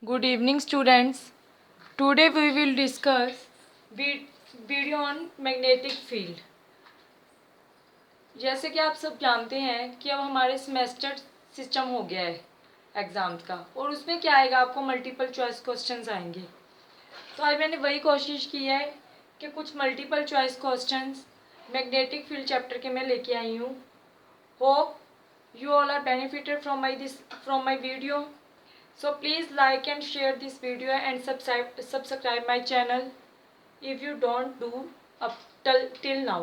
Good evening, students. Today we will discuss video on magnetic field. जैसे कि आप सब जानते हैं कि अब हमारे सेमेस्टर सिस्टम हो गया है एग्ज़ाम्स का, और उसमें क्या आएगा, आपको मल्टीपल चॉइस क्वेश्चंस आएंगे। तो आज मैंने वही कोशिश की है कि कुछ multiple choice questions magnetic field chapter के मैं लेके आई हूँ। Hope you all are benefited from my video. So please like and share this video and subscribe my channel if you don't do up till now.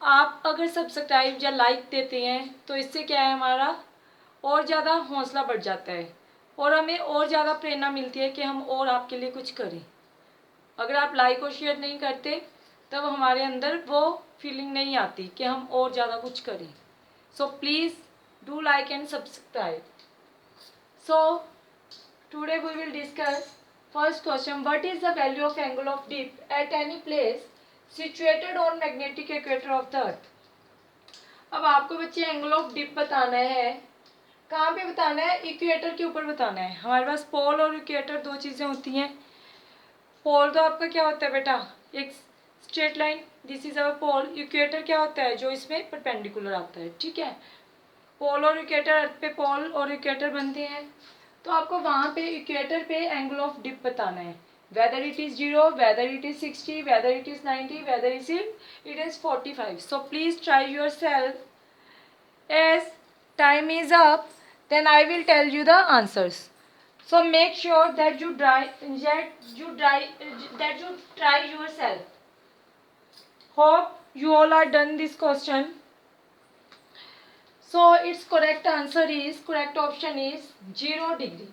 आप अगर subscribe या like देते हैं तो इससे क्या है, हमारा और ज़्यादा हौसला बढ़ जाता है और हमें और ज़्यादा प्रेरणा मिलती है कि हम और आपके लिए कुछ करें। अगर आप लाइक और शेयर नहीं करते तब हमारे अंदर वो फीलिंग नहीं आती कि हम और ज़्यादा कुछ करें। So please do like and subscribe. So today we will discuss first question. What is the value of angle of dip at any place situated on magnetic equator of the earth? अब आपको बच्चे angle of dip बताना है। कहाँ पे बताना है? Equator के ऊपर बताना है। हमारे पास पोल और इक्वेटर दो चीज़ें होती हैं। पोल तो आपका क्या होता है बेटा, एक straight line, this is our pole. Equator क्या होता है, जो इसमें परपेंडिकुलर आता है, ठीक है। पोल और इक्वेटर, अर्थ पे पोल और इक्वेटर बनते हैं, तो आपको वहाँ पे इक्वेटर पे एंगल ऑफ डिप बताना है। Whether it is 0, whether it is 60, whether it is 90, whether it is 45. So please try yourself. As time is up then I will tell you the answers. So make sure that you try yourself. Hope you all are done this question. So its correct option is 0 degree.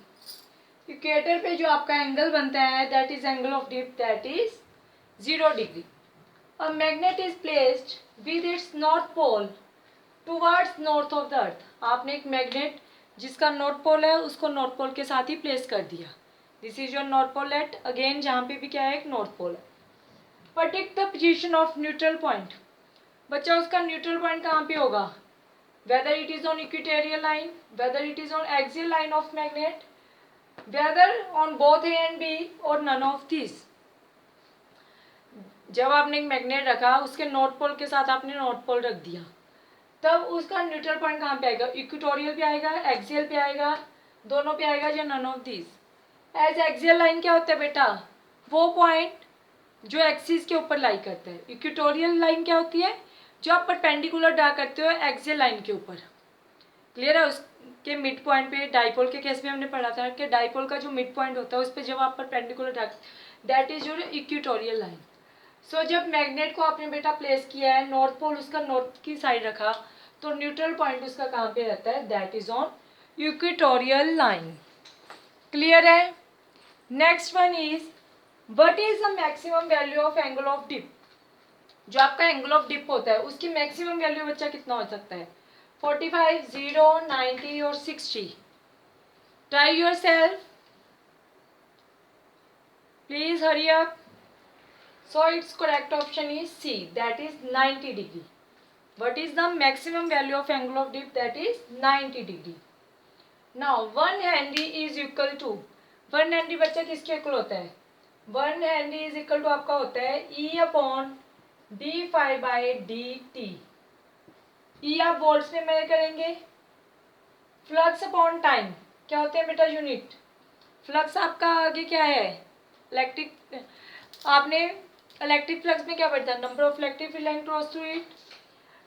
Equator पे जो आपका angle बनता है that is angle of dip, that is 0 degree. A magnet is placed with its north pole towards north of the earth. आपने एक magnet जिसका north pole है उसको नॉर्थ पोल के साथ ही प्लेस कर दिया. This is your north pole at, again जहाँ पे भी क्या है, एक नॉर्थ पोल है. Predict the position of neutral point. बच्चा उसका न्यूट्रल पॉइंट कहाँ पे होगा? Whether it is on equatorial line, whether it is on axial line of magnet, whether on both A and B और नन ऑफ दिस. जब आपने एक magnet रखा उसके नॉर्थ पोल के साथ आपने नॉर्थ पोल रख दिया, तब उसका न्यूट्रल पॉइंट कहाँ पे आएगा? इक्वेटोरियल पे आएगा, एक्सियल पे आएगा, दोनों पे आएगा, या none of this. As axial line क्या होता है बेटा? वो पॉइंट जो एक्सिस के ऊपर लाई करता है. इक्वेटोरियल लाइन क्या होती है? जो आप परपेंडिकुलर ड्रा करते हो एक्सियल लाइन के ऊपर. क्लियर है? उसके मिड पॉइंट पे, डाइपोल के केस में हमने पढ़ा था कि डाइपोल का जो मिड पॉइंट होता है उस पर जब आप perpendicular draw, that is your equatorial line. So जब मैग्नेट को आपने बेटा प्लेस किया है, नॉर्थ पोल उसका नॉर्थ की साइड रखा, तो न्यूट्रल पॉइंट उसका कहाँ पे रहता है? That is on equatorial line. Clear है? Next one is what is the maximum value of angle of dip. जो आपका एंगल ऑफ डिप होता है उसकी मैक्सिमम वैल्यू बच्चा कितना हो सकता है? 45, 0, 90 और 60. Try your self, please hurry up. So its correct option is C, that is 90 degree. What is the maximum value of angle of dip? That is 90 degree. Now 1 Henry is equal to, 1 Henry बच्चा किसके equal होता है? 1 Henry is equal to आपका होता है E upon d phi by dt. E आप volts में major करेंगे. फ्लक्स अपॉन टाइम क्या होते हैं बेटा? यूनिट. फ्लक्स आपका आगे क्या है? इलेक्ट्रिक. आपने इलेक्ट्रिक फ्लक्स में क्या बढ़ता है? Number of electric field line cross through it.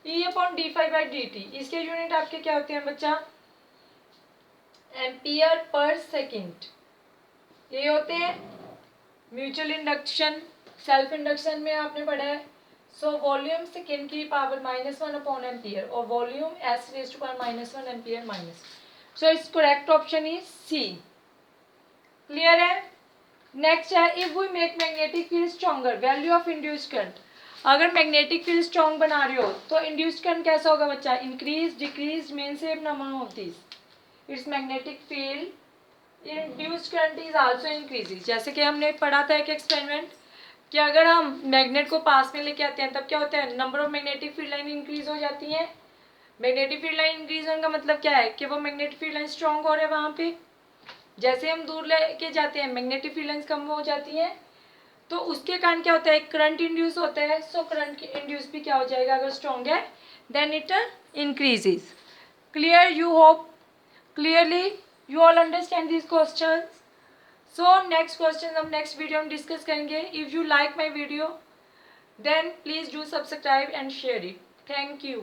E upon D phi by D T. इसके यूनिट आपके क्या होते हैं बच्चा? Ampere per second. ये होते हैं. म्यूचुअल इंडक्शन, सेल्फ इंडक्शन में आपने पढ़ा है. सो वॉल्यूम सेकेंड की पावर -1 अपॉन एम्पियर और volume S raised to power -1 ampere minus. So it's correct option is C. Clear है? नेक्स्ट है if we make magnetic field stronger, value of induced current. अगर magnetic field strong बना रहे हो तो induced current कैसा होगा बच्चा? Increase, decrease, remain same number of this. It's magnetic field induced current is also increases. जैसे कि हमने पढ़ा था एक एक्सपेरिमेंट कि अगर हम मैग्नेट को पास में लेके आते हैं तब क्या होता है? Number of magnetic field line increase हो जाती है. मैग्नेटिक फील्ड लाइन इंक्रीज होने का मतलब क्या है? कि वो मैग्नेटिक फील्ड लाइन स्ट्रॉन्ग हो रहा है वहाँ पे. जैसे हम दूर लेके जाते हैं मैग्नेटिक फील्ड्स कम हो जाती हैं, तो उसके कारण क्या होता है, करंट इंड्यूस होता है। सो करंट इंड्यूस भी क्या हो जाएगा, अगर स्ट्रॉन्ग है then it increases. Clear, you hope clearly you all understand this questions. So next question हम नेक्स्ट वीडियो में डिस्कस करेंगे। If you like my video then please do subscribe and share it. Thank you.